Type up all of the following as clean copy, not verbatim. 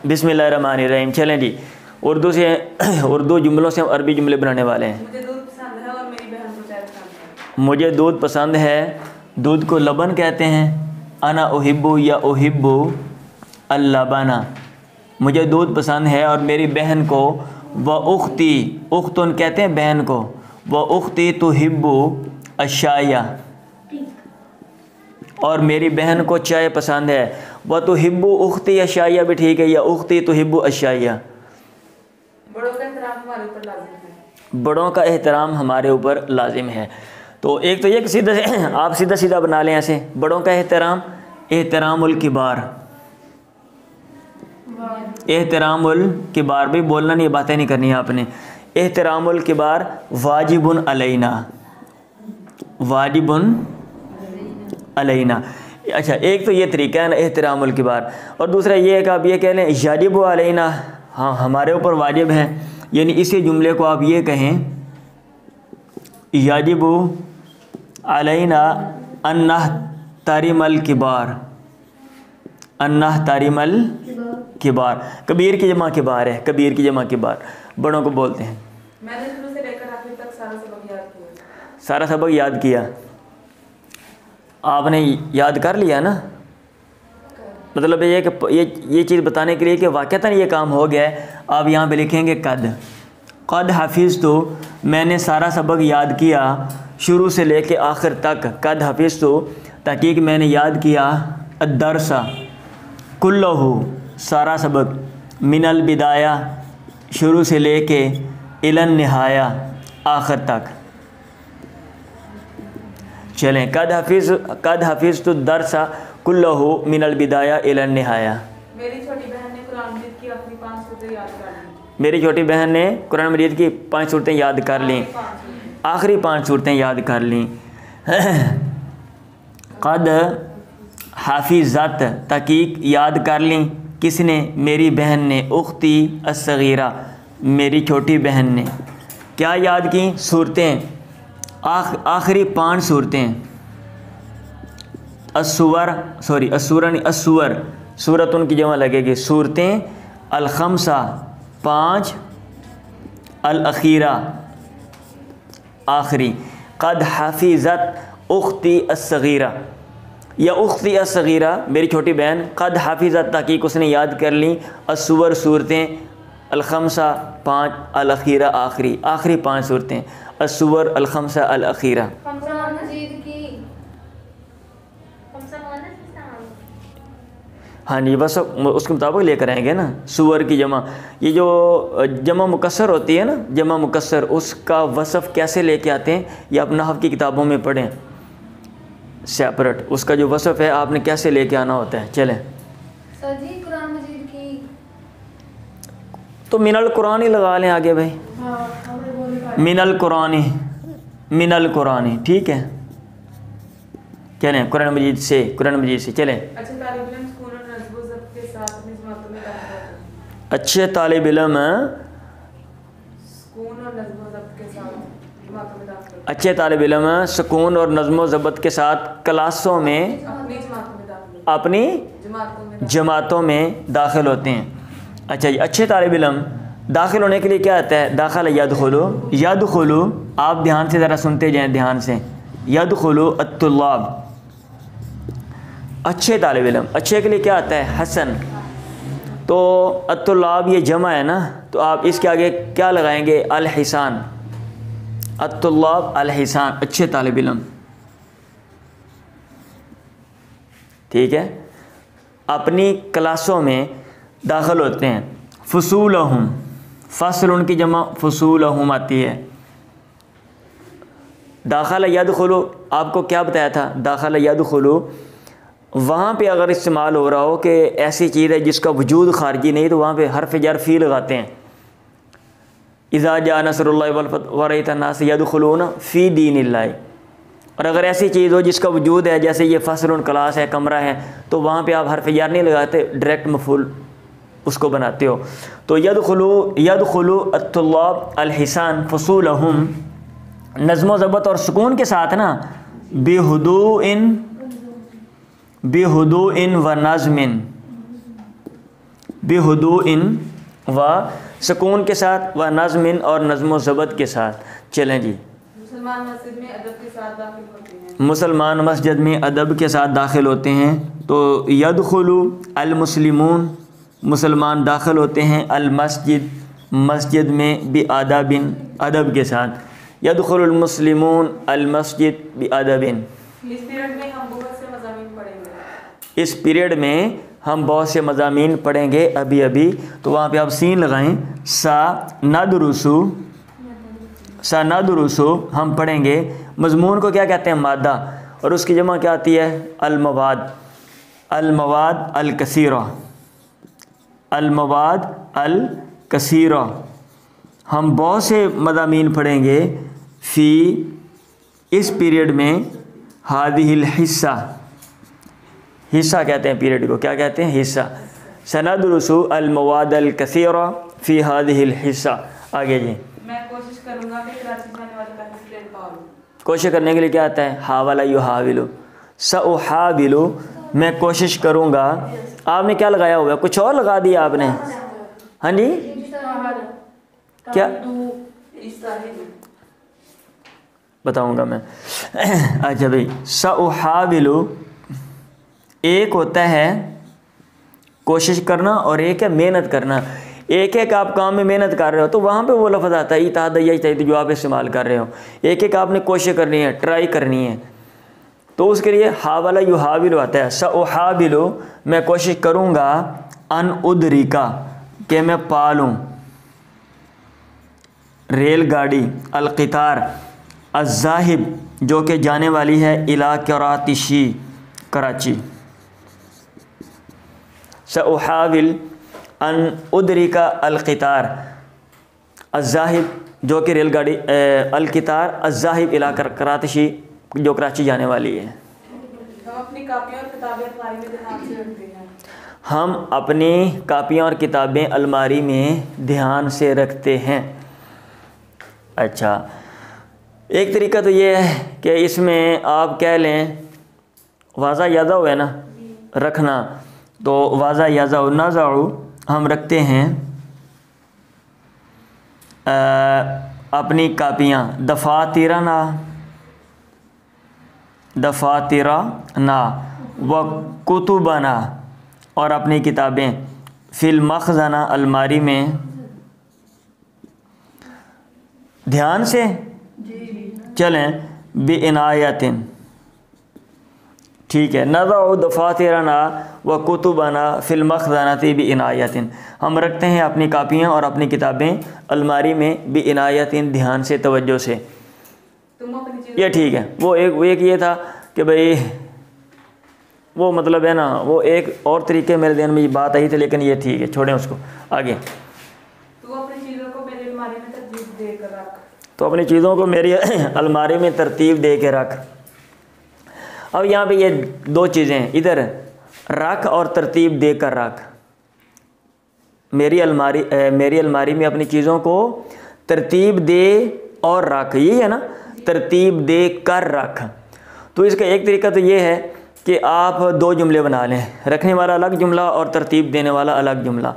बिस्मिल्लाहिर्रहमानिर्रहीम। चलें जी, उर्दू जुमलों से हम अरबी जुमले बनाने वाले हैं। मुझे दूध पसंद है और मेरी बहन को चाय पसंद है। मुझे दूध पसंद है, दूध को लबन कहते हैं। अना उहिब्बु या उहिब्बु अल्लबना, मुझे दूध पसंद है और मेरी बहन को। व उख्ती, उख्तुन कहते हैं बहन को। व उख्ती तुहिब्बु अशाया, और मेरी बहन को चाय पसंद है। व तुहिब्बु उख्ती अशाया भी ठीक है, या उख्ती तुहिब्बु अशाया। बड़ों का एहतराम हमारे ऊपर लाजिम है। बड़ों का एहतराम हमारे ऊपर लाजिम है। तो एक तो ये कि सीधा से आप सीधा सीधा बना लें ऐसे, बड़ों का एहतराम, एहतरामुल किबार। एहतरामुल किबार भी बोलना नहीं, बातें नहीं करनी है आपने। एहतरामुल किबार वाजिबुन अलैना, वाजिबुन अलैना। अच्छा, एक तो ये तरीका है ना एहतरामुल किबार, और दूसरा ये है कि आप ये कह लें याजिबु अलैना, हाँ हमारे ऊपर वाजिब है। यानी इसी जुमले को आप ये कहें याजिबु अलैना अन्नह तारिमल किबार, अन्नह तारिमल किबार। कबीर की जमा किबार है, कबीर की जमा किबार, बड़ों को बोलते हैं। मैंने शुरू से लेकर आखिर तक सारा सबक याद किया। सारा सबक याद किया, आपने याद कर लिया ना। मतलब ये कि ये चीज़ बताने के लिए कि वाक़तन ये काम हो गया है। आप यहाँ पे लिखेंगे कद हाफिज़, तो मैंने सारा सबक याद किया शुरू से लेके आखिर तक। कद हाफिज़, तो तहकीक मैंने याद किया। अद्दरसा कुल्लहु, सारा सबक। मिनल बिदाया, शुरू से लेके इलन निहाया, आखिर तक। चलें, कद हाफिज़ तो दरसा कुल्लहु मिनल बिदाया इलन निहाया। मेरी छोटी बहन ने कुरान मजीद की अपनी 5 सूरतें याद कर ली। मेरी छोटी बहन ने कुरान मजीद की 5 सूरतें याद कर लीं, आखिरी 5 सूरतें याद कर लीं। कद हाफिज़त, तहकीक याद कर लीं। किसने? मेरी बहन ने। उख्ती अस्सगीरा, मेरी छोटी बहन ने। क्या याद की? सूरतें, आखिरी 5 सूरतें। अस्सुवर, सॉरी अस्सुरा नहीं, अस्सुवर, सूरत उनकी जमा लगेगी। सूरतें अल-खम्सा 5, अल-अखीरा आखिरी। कद हाफिज़त उख्ती अस्सगीरा या उख्ती अस्सगीरा, मेरी छोटी बहन। कद हाफिज़त, ताकि उसने याद कर ली। अस्सुवर, सूरतें। अल-खम्सा 5, अल-अखीरा आखिरी, आखिरी 5 सूरतें। अस्सुवर, अल-खम्सा, अल-अखीरा। हाँ जी, बस उसके मुताबिक लेकर आएंगे ना। सुवर की जमा, ये जो जमा मुकस्सर होती है ना, जमा मुकस्सर, उसका वसफ़ कैसे लेके आते हैं ये आप नहव की किताबों में पढ़ें सेपरेट। उसका जो वसफ़ है आपने कैसे लेके आना होता है। चलें, सर जी कुरान मजीद की तो मिनल कुरान ही लगा लें आगे भाई। मिनल कुरानी, मिनल कुरानी, ठीक है। चलें, कुरान मजीद से, कुरान मजीद से चलें। अच्छे तालिब इल्म सुकून और नज़्म व ज़ब्त के साथ अपनी जमातों में दाखिल होते हैं। अच्छे तालिब इल्म सुकून और नज़्म व ज़ब्त के साथ जमातों में दाखिल होते हैं। अच्छे तालिब इल्म सुकून और नज़्म व ज़ब्त के साथ क्लासों में, अपनी जमातों में दाखिल होते हैं। अपनी जमातों में दाखिल होते हैं। अच्छा जी, अच्छे तालिब इल्म दाखिल होने के लिए क्या आता है? दाखिल यदखुलु, यदखुलु, आप ध्यान से ज़रा सुनते जाएं, ध्यान से। यदखुलु अत्तुल्लाब, अच्छे तालिब इल्म, अच्छे के लिए क्या आता है? हसन। तो अत्तुल्लाब ये जमा है ना, तो आप इसके आगे क्या लगाएंगे? अल-हिसान। अत्तुल्लाब अल-हिसान, अच्छे तालिब इल्म, ठीक है। अपनी क्लासों में दाखिल होते हैं। फसूलहुम, फसल उनकी जमा फसूलहुम आती है। दाखिल यदखुलु, आपको क्या बताया था? दाखिल यदखुलु वहाँ पे अगर इस्तेमाल हो रहा हो कि ऐसी चीज़ है जिसका वजूद खारजी नहीं, तो वहाँ पे हर्फ जर फ़ी लगाते हैं। इज़ा जा नसरुल्लाहि वल फतह व रअयता अन्नास यदखुलूना फ़ी दीनिल्लाह। और अगर ऐसी चीज़ हो जिसका वजूद है, जैसे ये फसलुन क्लास है, कमरा है, तो वहाँ पे आप हर्फ जर नहीं लगाते, डायरेक्ट मफूल उसको बनाते हो। तो यदखुलु अत्तुल्लाब अल-हिसान फसूलहुम, नज़्म व ज़ब्त और सुकून के साथ ना, बेहुदूइन व नज़्मिन, बेहुदूइन व सुकून के साथ, व नज़्मिन और नज़्म ज़बत के साथ। चलें जी। मुसलमान मस्जिद में अदब के साथ दाखिल होते हैं। मुसलमान मस्जिद में अदब के साथ दाखिल होते हैं। तो यदखुलु अल मुस्लिमून, मुसलमान दाखिल होते हैं अल मस्जिद, मस्जिद में बि अदबिन, अदब के साथ। यदखुलुल मुस्लिमून अल मस्जिद बि अदबिन। इस पीरियड में हम बहुत से मज़ामीन पढ़ेंगे। इस पीरियड में हम बहुत से मज़ामीन पढ़ेंगे अभी अभी। तो वहाँ पे आप सीन लगाएं, सा नदरुसु हम पढ़ेंगे। मज़मून को क्या कहते हैं? मादा, और उसकी जमा क्या आती है? अलमवाद। अलमवाद अल कसीरा, अलमवाद अल कसीरा। हम बहुत से मज़ामीन पढ़ेंगे फ़ी, इस पीरियड में। हादिहिल हिस्सा, हिस्सा कहते हैं पीरियड को, क्या कहते हैं? हिस्सा। सनदरुसु अल मवाद अल कसीरा फ़ी हादिहिल हिस्सा। आगे जी। मैं कोशिश करूंगा कि कराची में आने वाले का एक्सप्लेन पाऊँ। कोशिश करने के लिए क्या आता है? हावला युहाविलु, सउहाविलु, मैं कोशिश करूँगा। आपने क्या लगाया हुआ है? कुछ और लगा दिया आपने? हाँ जी, क्या बताऊँगा मैं। अच्छा भाई, सउहाविलु एक होता है कोशिश करना और एक है मेहनत करना। एक एक आप काम में मेहनत कर रहे हो तो वहाँ पे वो लफ्ज़ आता है इतादय्या चाहिए जो आप इस्तेमाल कर रहे हो। एक एक आपने कोशिश करनी है, ट्राई करनी है, तो उसके लिए हावला युहाविलु आता है। सउहाविलु, मैं कोशिश करूँगा। अन उदरिका, कि मैं पालूँ रेलगाड़ी। अलक़ितार अज़्ज़ाहिब, जो कि जाने वाली है इला करातिशी, कराची। सउहाविल अन उदरिका अलक़ितार अज़्ज़ाहिब, जो कि रेलगाड़ी। अलक़ितार अज़्ज़ाहिब इला करातिशी, जो कराची जाने वाली है। हम अपनी कापियाँ और किताबें अलमारी में ध्यान से रखते हैं। हम अपनी कापियाँ और किताबें अलमारी में ध्यान से रखते हैं। अच्छा, एक तरीका तो ये है कि इसमें आप कह लें वाज़ा याज़ा हुआ है ना, रखना, तो वाज़ा याज़ा नज़ाउ हम रखते हैं अपनी कापियाँ। दफ़ातिरना, दफ़ातिरना व कुतुबना, और अपनी किताबें। फ़िल मख़ज़ना, अलमारी में। ध्यान से चलें। बिइनायतिन, ठीक है। नज़अु दफ़ातिरना व कुतुबना फ़िल मख़ज़नति बिइनायतिन, हम रखते हैं अपनी कापियाँ और अपनी किताबें अलमारी में। बिइनायतिन, ध्यान से, तवज्जो से। ये ठीक है। वो एक ये था कि भाई वो मतलब है ना, वो एक और तरीके मेरे ध्यान में ये बात आई थी, लेकिन ये ठीक है, छोड़ें उसको। आगे। तो अपनी चीज़ों को मेरी अलमारी में तरतीब देकर रख। तो अपनी चीज़ों को मेरी अलमारी में तरतीब दे के रख। अब यहाँ पे ये दो चीज़ें, इधर रख और तरतीब दे कर रख। मेरी अलमारी में अपनी चीज़ों को तरतीब दे और रख, यही है ना, तरतीब दे कर रख। तो इसका एक तरीका तो ये है कि आप दो जुमले बना लें, रखने वाला अलग जुमला और तरतीब देने वाला अलग जुमला।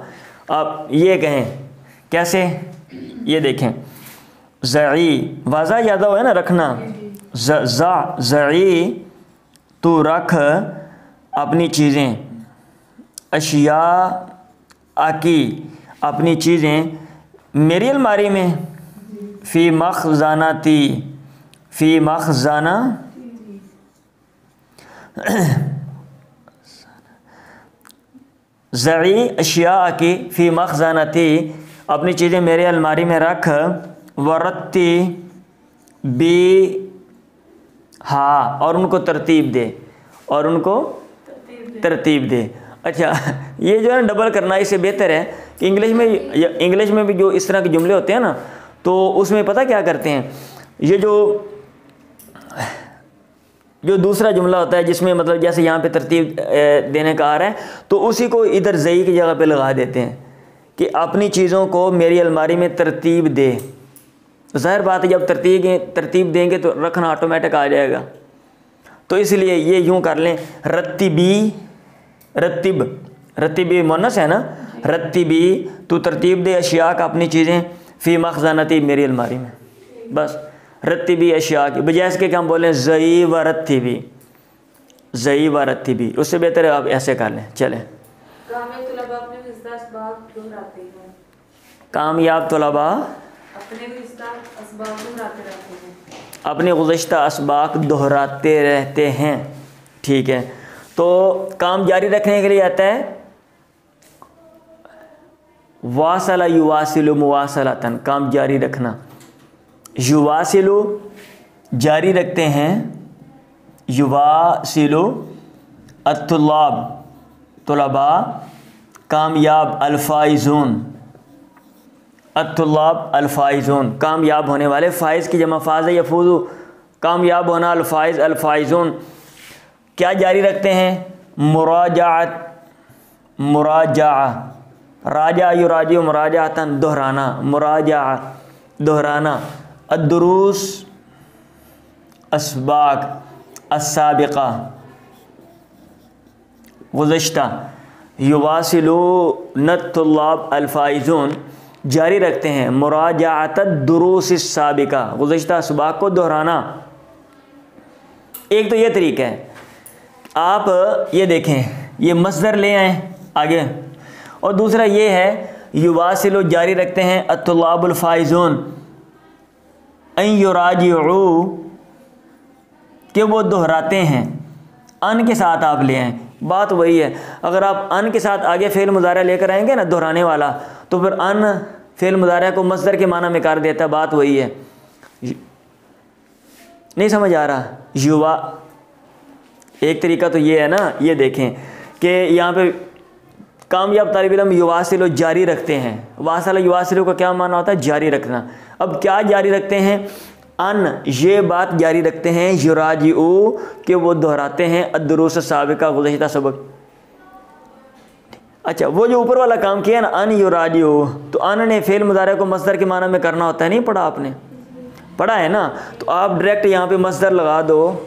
आप ये कहें, कैसे? ये देखें, ज़ई, वाज़ा यादा हुआ है ना, रखना। ज़ई, तू रख अपनी चीज़ें। अशिया आकी, अपनी चीज़ें मेरी अलमारी में। फ़ी मख़ज़ानती, फ़ी मख़ज़ाना, ज़ई अशिया आकी फ़ी मख़ज़ानती, अपनी चीज़ें मेरे अलमारी में रख। वरत्ती बी हा, और उनको तरतीब दे, और उनको तरतीब दे। अच्छा, ये जो है डबल करना, इससे बेहतर है कि इंग्लिश में भी जो इस तरह के जुमले होते हैं ना, तो उसमें पता क्या करते हैं, ये जो दूसरा जुमला होता है जिसमें मतलब जैसे यहाँ पे तरतीब देने का आ रहा है, तो उसी को इधर ज़ई की जगह पे लगा देते हैं कि अपनी चीज़ों को मेरी अलमारी में तरतीब दे। ज़ाहिर बात है, जब तरतीब देंगे तो रखना ऑटोमेटिक आ जाएगा। तो इसलिए ये यूँ कर लें, रत्तिबी, रत्तिब, रत्तिबी मुन्नस है ना, रत्तिबी, तू तरतीब दे अशिया का अपनी चीज़ें, फ़ी मखज़ानती, मेरी अलमारी में। बस रत्तिबी अशिया की बजाय इसके क्या हम बोलें ज़ई व रत्तिबी, ज़ई व रत्तिबी, उससे बेहतर है आप ऐसे कर लें। चलें, कामयाब तलबा अपने विस्ता असबाब दोहराते हैं। कामयाब तलबा अपने विस्ता असबाब दोहराते रहते हैं। अपने गुज़श्ता असबाक दोहराते रहते हैं। ठीक है, तो काम जारी रखने के लिए आता है वासला युवासिलु मुवासलतन, काम जारी रखना। युवासिलु जारी रखते हैं, युवासिलु अत्तुल्लाब तुलबा कामयाब, अल्फाइजून अत्तुल्लाब अल्फाइजून कामयाब होने वाले, फ़ाइज़ की जमा फ़ाज़ यफूज़ु, कामयाब होना, अल्फाइज़ अल्फाइजून। क्या जारी रखते हैं? मुराजाअत, मुराजा, राजा युराजिउ मुराजातन, दोहराना, मुराजा दोहराना। अद्दुरूस असबाक अस्साबिक़ा गुज़श्ता, युवासिलून तुल्लाब अल्फाइजून जारी रखते हैं मुराजाअत दुरूस साबिका, गुज़श्ता असबाक को दोहराना। एक तो ये तरीका है, आप ये देखें, ये मस्दर ले आएँ आगे, और दूसरा ये है युवासिलु जारी रखते हैं अत्तुल्लाबुल फाइजून अन युराजिउ, कि वो दोहराते हैं। अन के साथ आप ले आएँ, बात वही है। अगर आप अन के साथ आगे फ़ेल मुज़ारा लेकर आएंगे ना दोहराने वाला, तो फिर अन फ़ेल मुज़ारा को मस्दर के माना में कर देता है। बात वही है, नहीं समझ आ रहा? युवा, एक तरीका तो ये है ना, ये देखें कि यहाँ पे कामयाब तालिब इल्म युवासिलु जारी रखते हैं। वासला युवासिलु का क्या माना होता है? जारी रखना। अब क्या जारी रखते हैं? अन, ये बात जारी रखते हैं, युराजिउ, कि वो दोहराते हैं अद्दुरूस साबिका, गुज़श्ता सबक। अच्छा, वो जो ऊपर वाला काम किया ना, अन युराजिउ, तो अन ने फ़ेल मुज़ारे को मस्दर के माना में करना होता है, नहीं पढ़ा आपने? पढ़ा है ना? तो आप डायरेक्ट यहाँ पे मस्दर लगा दो,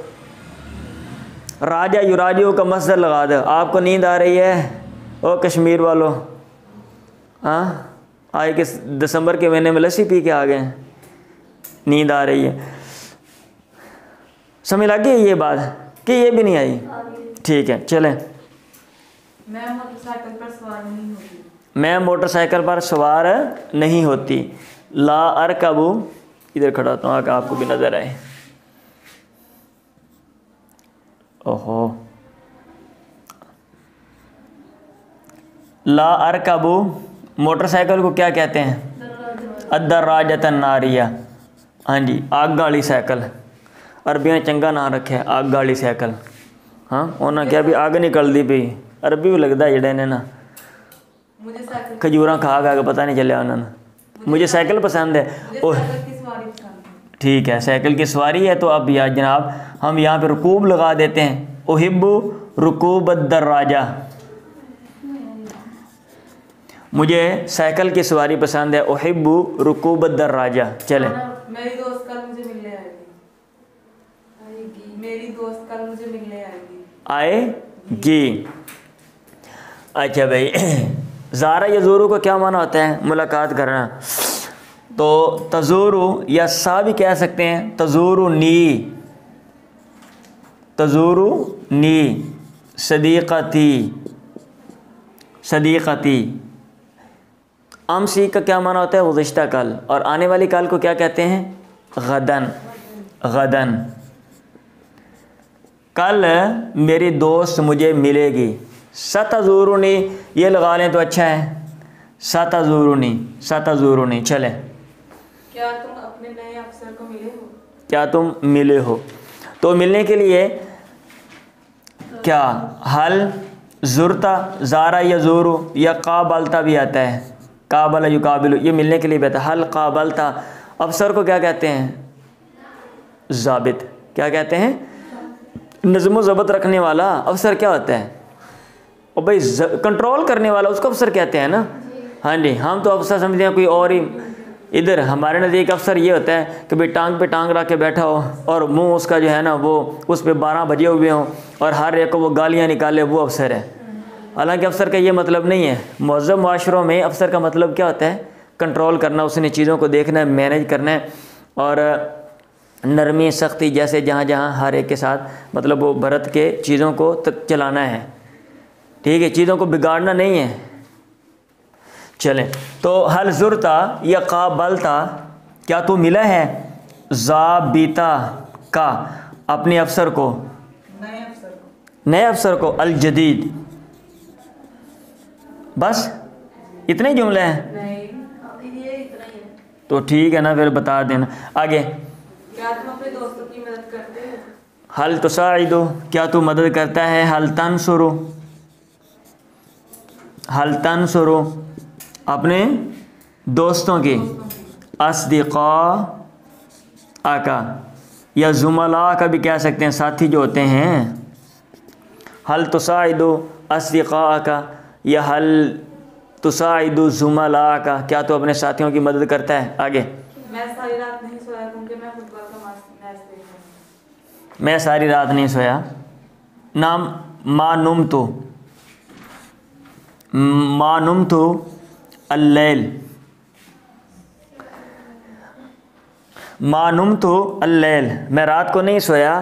राजा युराजिउ का मस्दर लगा दो। आपको नींद आ रही है ओ कश्मीर वालों? हाँ, आए कि दिसंबर के महीने में लस्सी पी के आ गए, नींद आ रही है। समझ लग गई ये बात कि ये भी नहीं आई? ठीक है, चलें। मैं मोटरसाइकिल पर सवार नहीं होती। मैं मोटरसाइकिल पर सवार नहीं होती। ला अरकबू, इधर खड़ा होता हूँ आपको भी नज़र आए। ओहो, ला अरकबू, मोटरसाइकिल को क्या कहते हैं? अद्दर्राजतन नारिया, हाँ जी, आग गाली साइकिल। अरबियाँ चंगा ना रखे, आग गाली साइकिल। हाँ, उन्हें क्या भी आग निकल दी पी, अरबी भी लगता है जड़े ने ना, मुझे साइकिल खजूरा खा खा के पता नहीं चलिया उन्होंने। मुझे साइकिल पसंद है। ओह की सवारी पसंद है। ठीक है, साइकिल की सवारी है तो अब या जनाब हम यहाँ पे रुकूब लगा देते हैं। ओहिब्बु रुकूब अद्दर्राजा, मुझे साइकिल की सवारी पसंद है। ओहिब्बु रुकूब अद्दर्राजा। चलें, मेरी दोस्त कल मुझे मिलने आएगी। मेरी दोस्त कल मुझे मिलने आएगी। अच्छा भाई, ज़ारा यज़ूरू को क्या माना होता है? मुलाकात करना। तो तज़ूरू या सा भी कह सकते हैं, तज़ूरू नी, तज़ूरू नी सदीक़ती, सदीक़ती। अमसी का क्या माना होता है? गुज़श्ता कल। और आने वाली कल को क्या कहते हैं? गदन, गदन। कल मेरी दोस्त मुझे मिलेगी। सतज़ूरुनी, ये लगा लें तो अच्छा है, सतज़ूरुनी, सतज़ूरुनी। चलें, क्या तुम अपने नए अफसर को मिले हो? क्या तुम मिले हो? तो मिलने के लिए क्या हल ज़ुरता, ज़ारा यज़ूरु या काबलता भी आता है, काबल युकाबिलु, ये मिलने के लिए भी आता है। हल काबलता। अफसर को क्या कहते हैं? ज़ाबित। क्या कहते हैं? नज़्म व ज़ब्त रखने वाला अफसर क्या होता है? और भाई कंट्रोल करने वाला, उसको अफसर कहते हैं ना। हाँ जी, हम तो अफसर समझते हैं कोई और ही। इधर हमारे नज़दीक अफसर ये होता है कि भाई टांग पे टांग रख के बैठा हो और मुंह उसका जो है ना वो उस पर 12 बजे हुए हों और हर एक को वो गालियाँ निकाले, वो अफसर है। हालांकि अफसर का ये मतलब नहीं है। मुअज़्ज़म मुआशरों में अफसर का मतलब क्या होता है? कंट्रोल करना, उसने चीज़ों को देखना है, मैनेज करना है, और नरमी सख्ती जैसे जहाँ जहाँ हर एक के साथ मतलब वो बरत के चीज़ों को चलाना है। ठीक है, चीज़ों को बिगाड़ना नहीं है। चलें, तो हल ज़ुरता या काबलता, क्या तू मिला है ज़ाबिता का, अपने अफसर को, नए अफसर को, अल जदीद। बस इतने ही जुमले हैं? नहीं, ये इतना ही है। तो ठीक है ना, फिर बता देना आगे। क्या तुम अपने दोस्तों की मदद करते हो? हल तुसाइदु, क्या तू मदद करता है? हल तंसुरु, हल तंसुरु, अपने दोस्तों की, अस्दिक़ा आका या जुमला का भी कह सकते हैं, साथी जो होते हैं। हल तुसाइदु अस्दिक़ा आका या हल तुसाइदु जुमला का, क्या तू अपने साथियों की मदद करता है? आगे। मैं सारी रात नहीं सोया क्योंकि मैं फुटबॉल का मैच देख रहा हूँ। मैं सारी रात नहीं सोया। नाम मानुम तो, मानुम तो अल्लैल, मानुम तो अल्लैल, मैं रात को नहीं सोया।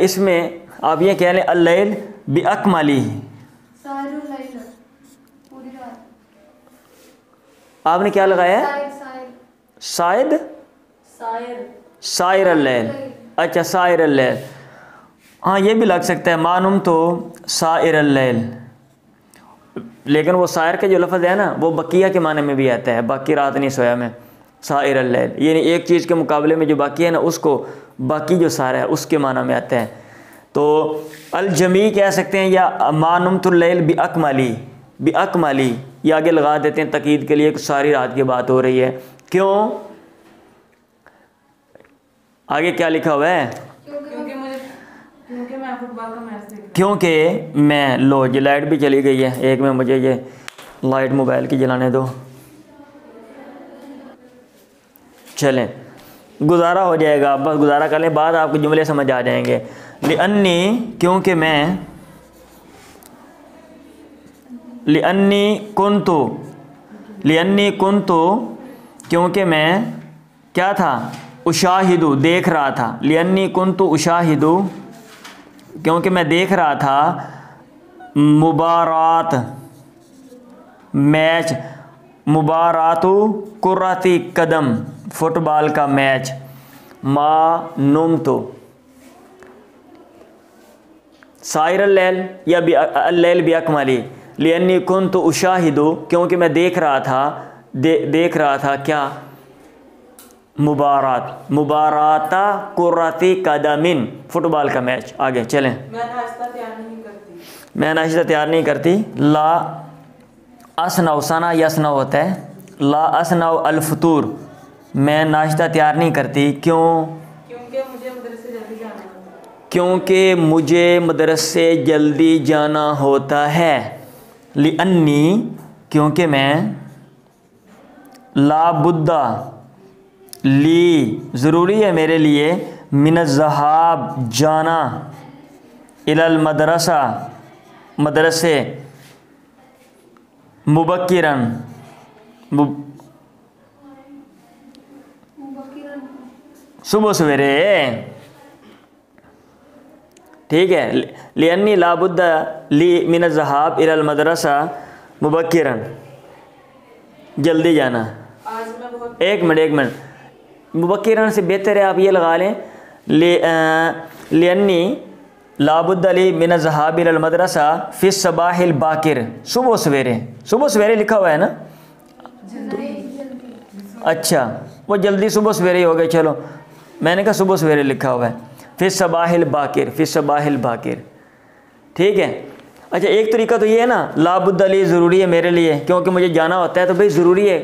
इसमें आप ये कह लें अल्लैल बिअकमली, सारुल लैल, पूरी रात। आपने क्या लगाया? शायद शायर, सायर अल्लैल। अच्छा, सायर अल्लैल, हाँ ये भी लग सकता है। मानुम तो सायर अल्लैल, लेकिन वो सायर का जो लफ्ज़ है ना, वो बकिया के माने में भी आता है। बाकी रात नहीं सोया मैं, सायर अल्लैल, यानी एक चीज़ के मुकाबले में जो बाकी है ना, उसको बाकी जो सारा है उसके माना में आता है। तो अल जमी कह सकते हैं, या मानुम तुल लैल बिअकमली, बिअकमली ये आगे लगा देते हैं तकीद के लिए कि सारी रात की बात हो रही है। क्यों? आगे क्या लिखा हुआ है? क्योंकि मैं फुटबॉल का मैच देख रहा हूँ। क्योंकि मैं, लो ये लाइट भी चली गई है एक में, मुझे ये लाइट मोबाइल की जलाने दो। चलें, गुजारा हो जाएगा, बस गुजारा कर लें, बाद आपको जुमले समझ आ जाएंगे। लिअन्नी, क्योंकि मैं, लिअन्नी कुन्तु, लिअन्नी कुन्तु, क्योंकि मैं क्या था? उशाहिदु, देख रहा था। लिअन्नी कुन्तु उशाहिदु, क्योंकि मैं देख रहा था मुबारात, मैच, मुबारातु कुर्रती कदम, फुटबॉल का मैच। मा नुम तो सायर अल्लैल या अल्लैल बिअकमली, लिअन्नी कुन्तु उशाहिदु, क्योंकि मैं देख रहा था, देख रहा था क्या? मुबारात, मुबाराता कुर्रती कदमिन, फुटबॉल का मैच। आगे चलें। मैं नाश्ता तैयार नहीं करती, मैं नाश्ता तैयार नहीं करती। ला असनव, सना यसनव होता है, ला असनव अल फतूर, मैं नाश्ता तैयार नहीं करती। क्यों? क्योंकि मुझे मदरसे जल्दी जाना होता है। क्योंकि मुझे मदरसे जल्दी जाना होता है। लिअन्नी, क्योंकि मैं, ला बुद्दा, ली ज़रूरी है मेरे लिए, मिन ज़हाब जाना, इलल मदरसा मदरसे, मुबक्किरन सुबह सवेरे। ठीक है, लिअन्नी लाबुद्दा ली मिन ज़हाब इलल मदरसा मुबक्किरन, जल्दी जाना। आज मैं बहुत एक मिनट, मुबक्किरन से बेहतर है आप ये लगा लें, लिअन्नी लाबुद्दा ली मिन ज़हाब इलल मदरसा फिस सबाहिल बाकिर, सुबह सवेरे, सुबह सवेरे लिखा हुआ है ना? अच्छा, वो जल्दी सुबह सवेरे ही हो गए, चलो मैंने कहा सुबह सवेरे लिखा हुआ है। फिस सबाहिल बाकिर, फिस सबाहिल बाकिर, ठीक है। अच्छा, एक तरीका तो ये है ना, लाबुद्दा ली ज़रूरी है मेरे लिए क्योंकि मुझे जाना होता है, तो भाई ज़रूरी है,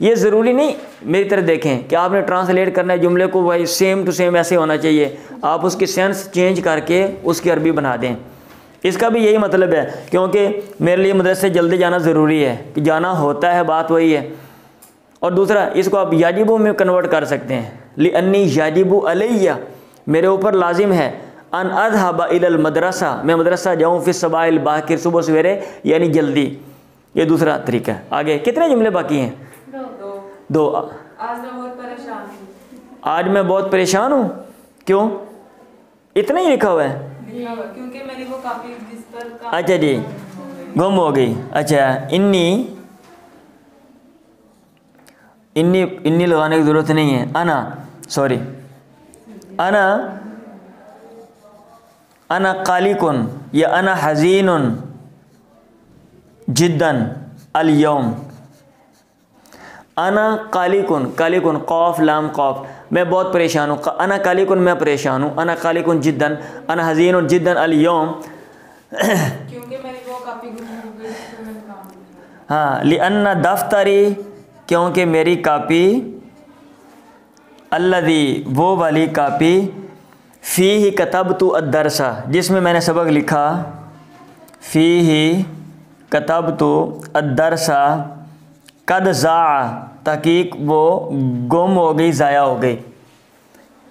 ये ज़रूरी नहीं मेरी तरह देखें कि आपने ट्रांसलेट करना है जुमले को, भाई सेम टू सेम ऐसे होना चाहिए, आप उसकी सेंस चेंज करके उसकी अरबी बना दें। इसका भी यही मतलब है, क्योंकि मेरे लिए मदरसे जल्दी जाना ज़रूरी है, कि जाना होता है, बात वही है। और दूसरा, इसको आप याजिबू में कन्वर्ट कर सकते हैं, लिअन्नी याजिबू अलैया, मेरे ऊपर लाजिम है, अन अज़हबा इलल मदरसा, मैं मदरसा जाऊँ, फिर सबाइल बाकिर, सुबह सवेरे यानी जल्दी। ये दूसरा तरीका है। आगे कितने जुमले बाकी हैं? दो। आज मैं बहुत परेशान हूँ। आज मैं बहुत परेशान हूँ, क्यों? इतना ही लिखा हुआ है? क्योंकि मेरी वो काफी जिस पर अच्छा जी, गुम हो गई। अच्छा, इन्नी इन्नी इन्नी लगाने की ज़रूरत नहीं है। अना, सॉरी, अना अना कालिकुन या अना हज़ीनुन जिद्दन अल यौम। अना कालिकुन, कालिकुन कौफ लाम कौफ, मैं बहुत परेशान हूँ। अना कालिकुन, मैं परेशान हूँ। अना कालिकुन जिद्दन, अना हज़ीनुन जिद्दन अल यौम। क्योंकि मेरी वो काफी गुम हो गई, इसलिए मैंने काम किया। हाँ, लिअन्ना दफ्तरी, क्योंकि मेरी कापी, अल्लज़ी, वो वाली कापी, फ़ीही कतबतु अद्दरसा, जिसमें मैंने सबक लिखा, फ़ीही कतबतु अद्दरसा, कद ज़ाअ, तहकीक वो गुम हो गई, ज़ाया हो गई।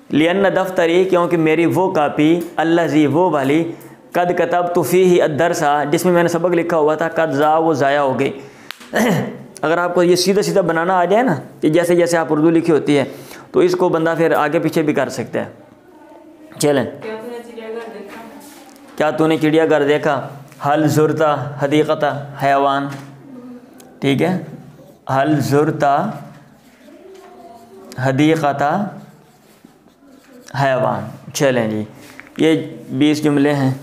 लिअन्ना दफ्तरी, क्योंकि मेरी वो कापी, अल्लज़ी, वो वाली, कद कतबतु फ़ीही अद्दरसा, जिसमें मैंने सबक लिखा हुआ था, कद ज़ाअ, वो ज़ाया हो गई। अगर आपको ये सीधा सीधा बनाना आ जाए ना, कि जैसे जैसे आप उर्दू लिखी होती है, तो इसको बंदा फिर आगे पीछे भी कर सकता है। चलें, क्या तूने चिड़ियाघर देखा? क्या तूने चिड़ियाघर देखा? हल ज़ुरता हदीक़ता हैवान, ठीक है, हल ज़ुरता हदीक़ता हैवान। चलें जी, ये 20 जुमले हैं।